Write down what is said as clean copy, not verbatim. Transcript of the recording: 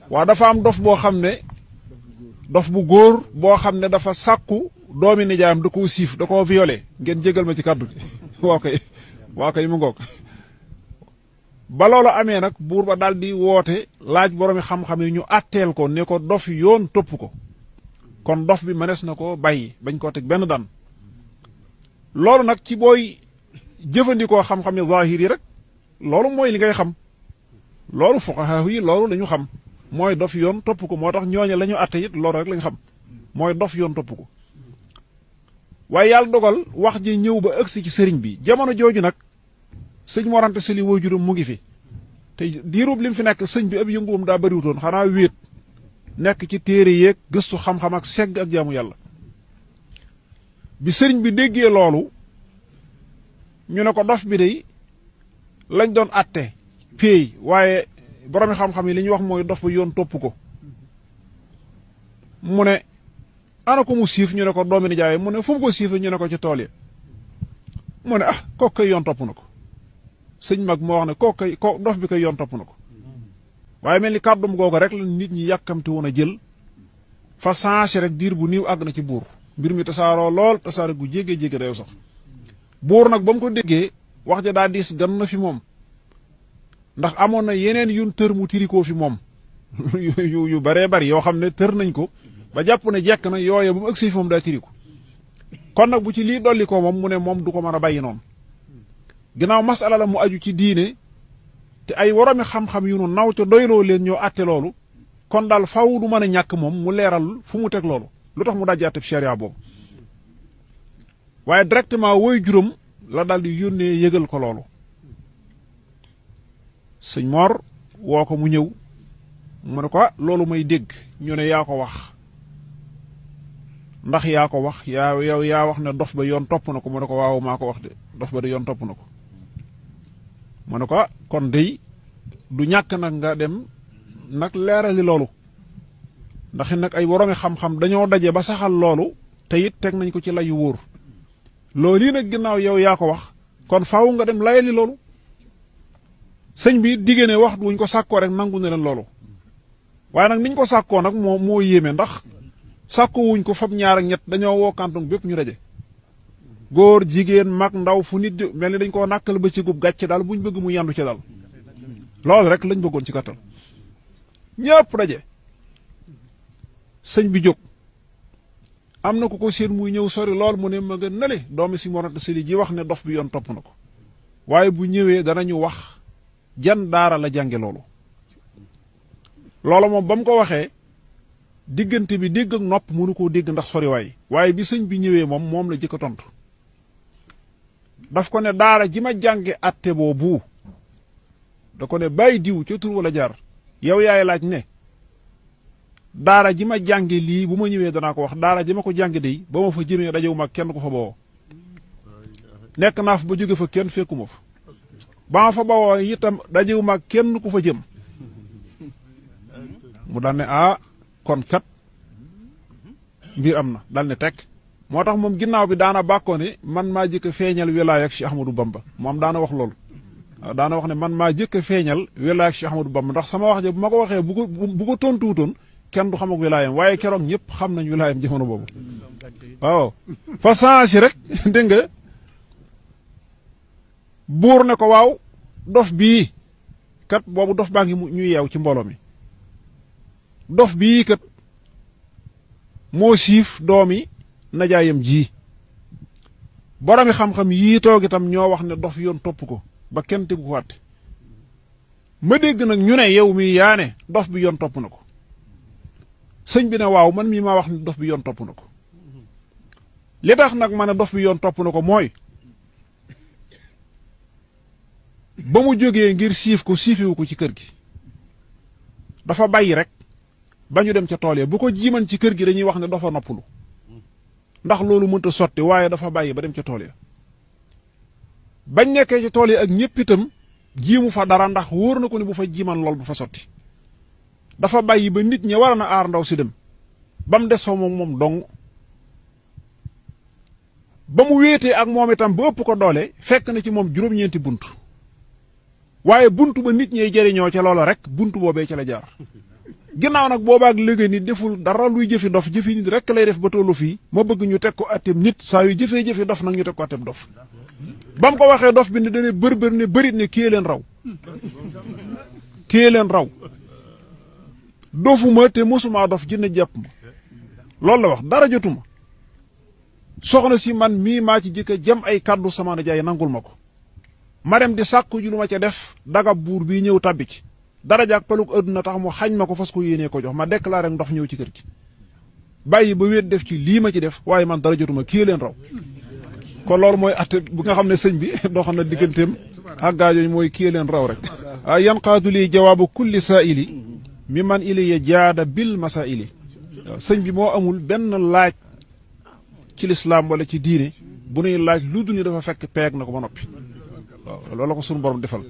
waa dafa am dof boo xam ne dof bu góor boo xam ne dafa sàkku doomi nijaayam da koo siif da koo violé ngeen jégal ma ci kàddu gi waa koy mu ngoog ba loolu amee nag buur ba daal di woote laaj boroomi xam-xam yi ñu àtteel ko ne ko dof yoon topp ko kon dof bi mënees na ko bàyyi bañ koo teg benn daan loolu nag ci booy jëfandikoo xam-xam yi zahir yi rek loolu mooy li ngay xam loolu fuqaha yi loolu la ñu xam mooy dof yoon topp ko moo tax ñooñe la ñu àtte it loolu rek la ñu xam mooy dof yoon topp ko waaye yàlla dogal wax ji ñëw ba ëgsi ci sëriñ bi jamono jooju nag sëñ Mor Anta Sali waajuram mu ngi fi te diirub li mu fi nekk sëñ bi ab yënguwum daa bëriwutoon xanaa wéet nekk ci téere yeeg gëstu xam-xam ak segg ak jaamu yàlla bi sëriñ bi déggee loolu ñu ne ko dof bi day lañ doon atte péey waaye boroomi xam-xam yi li ñuy wax mooy dof ba yoon topp ko mu ne ana ko mu siif ñu ne ko doomi nijaay mu ne fu mu ko siife ñu ne ko ci tool yi mu ne kooku koy yoon topp na ko sëñ mag moo wax ne ko dof bi koy yoon topp na ko waaye mel ni kàddum googu rek la nit ñi yàkkamti woon a jël fa changé rek diir bu niiw àgg na ci buur mbir mi tasaaroo lool tasaare gu jégee reew sax buur nag ba mu ko déggee wax ja daa diis gan na fi moom ndax amoon na yeneen yun tër mu tirikoo fi moom yu baree bari yoo xam ne tër nañ ko ba jàpp ne jekk na yooye bu mu ëgsi fi moom daa tiriku kon nag bu ci lii dolli ko moom mu ne moom du ko mën a bàyyi noonu ginnaaw masala la mu aju ci diine te ay woromi xam-xam yu nu naw te doyloo leen ñoo àtte loolu kon daal faw du mën a ñàkk moom mu leeral fu mu teg loolu lu tax mu dajji àtte sharia boobu waaye directement woy juróom la daal di yónnee yëgal ko loolu sëñ Mor woo ko mu ñëw mu ne ko loolu may dégg ñu ne yaa ko wax ndax yaa ko wax yow yaa wax ne dof ba yoon topp na ko mu ne ko waaw maa ko wax de dof ba de yoon topp na ko mu ne ko kon dey du ñàkk nag nga dem nag leerali loolu ndax nag ay woroomi xam-xam dañoo daje ba saxal loolu te it teg nañ ko ci layu wóor loolu yi nag ginnaaw yow yaa ko wax kon faaw nga dem layali loolu sëñ bi digée ne wax wuñ ko sàkkoo rek nangu ne leen loolu waaye nag niñ ko sàkkoo nag moo yéeme ndax sàkkoo wuñ ko fab ñaar ak ñett dañoo woo kanton bépp ñu daje góor jigéen mag ndaw fu nit mel ni dañ koo nàkkal ba ci gub gàcce daal buñ bëgg mu yandu ci daal loolu rek lañ bëggoon ci kattan ñëpp daje sëñ bi jóg am na ko seen muy ñëw sori lool mu ne ma nga nale doomi si Mor Anta Sali ji wax ne dof bi yoon topp na ko waaye bu ñëwee danañu wax jan daara la jànge loolu moom ba mu ko waxee diggante bi dégg ak nopp mënu koo dégg ndax sori waaye bi sëñ bi ñëwee moom la jëkk a tontu daf ko ne daara ji ma jànge atte boobu da ko ne bàyyi diw ca tur wala jaar yow yaay laaj ne daara ji ma jànge lii bu ma ñëwee danaa ko wax daara ji ma ko jànge day ba ma fa jëmee dajewu ma kenn ko fa bawoo nekk naa fa ba jóge fa kenn fekkuma fa ba ma fa bawoo itam dajewu ma kenn ku fa jëm mu daan ne kon kat mbir am na dal ne teg moo tax moom ginnaaw bi daana bàkkoo ne man maa jëkk a feeñal wilaaya ak Cheikh Ahmadou Bamba moom daana wax loolu daana wax ne man maa jëkk a feeñal wilaaya ak Cheikh Ahmadou Bamba ndax sama wax ja bu ma ko waxee bu ko tontuwutoon kenn du xam ak wilaayam waaye keroog ñëpp xam nañ wilaayam jamono boobu waaw fa change rek dégg nga buur ne ko waaw dof bii kat boobu dof baa ngi ñu yeew ci mbooloo mi dof bii kat moo siif doomi najaayam ji boromi xam-xam yii toog itam ñoo wax ne dof yoon topp ko ba kenn tegu ko àtte ma dégg nag ñu ne yow mi yaa ne dof bi yoon topp na ko sëñ bi ne waaw man mii maa wax ne dof bi yoon topp na ko li tax nag ma ne dof bi yoon topp na ko mooy ba mu jógee ngir siif ko siifiwu ko ci kër gi dafa bàyyi rek ba ñu dem ca tool ya bu ko jiiman ci kër gi dañuy wax ne dafa noppalu ndax loolu mënta sotti waaye dafa bàyyi ba dem ca tool ya bañ nekkee ca tool ya ak ñëpp itam jiimu fa dara ndax wóor na ko ne bu fa jiiman lool bu fa sotti dafa bàyyi ba nit ñi war na aar ndaw si dem ba mu des fa moom dong ba mu wéetee ak moom itam ba ëpp ko doole fekk na ci moom juróom-ñeenti bunt waaye bunt ba nit ñey jëriñoo ca loola rek bunt boobee ca la jaar ginnaaw nag boobaak léegi ni deful dara luy jëfi dof jëfi nit rek lay def ba tollu fii ma bëgg ñu teg ko atteem nit saa yu jëfee dof nag ñu teg ko atteem dof ba mu ko waxee dof bi ne dane bër ne bërit ne kii leen raw kii leen raw dofuma te mosuma dof jinne jàpp ma loolu la wax dara jotuma soxna si man mii maa ci jëkk a jëm ay kàddu sama na jaay nangul ma ko ma dem di sàkku ju lu ma ca def dagab buur bii ñëw tàbbi ci dara jaak paluk adduna tax mu xañ ma ko fas ko yéenee ko jox ma déclaré rek ndox ñëw ci kër gi bàyyi ba wéet def ci lii ma ci def waaye man dara jotuma kii leen raw kon loolu mooy atte bu nga xam ne sëñ bi doxal na digganteem ak gaajooñ mooy kii leen raw rek a yanqaadu lii jawaabu kulli saa'ili mi man ilayya jaada bil masaa'ili waaw sëñ bi moo amul benn laaj ci lislaam wala ci diine bu nuy laaj lu dul ni dafa fekk peeg na ko ba noppi waaw loolu la ko sunu borom defal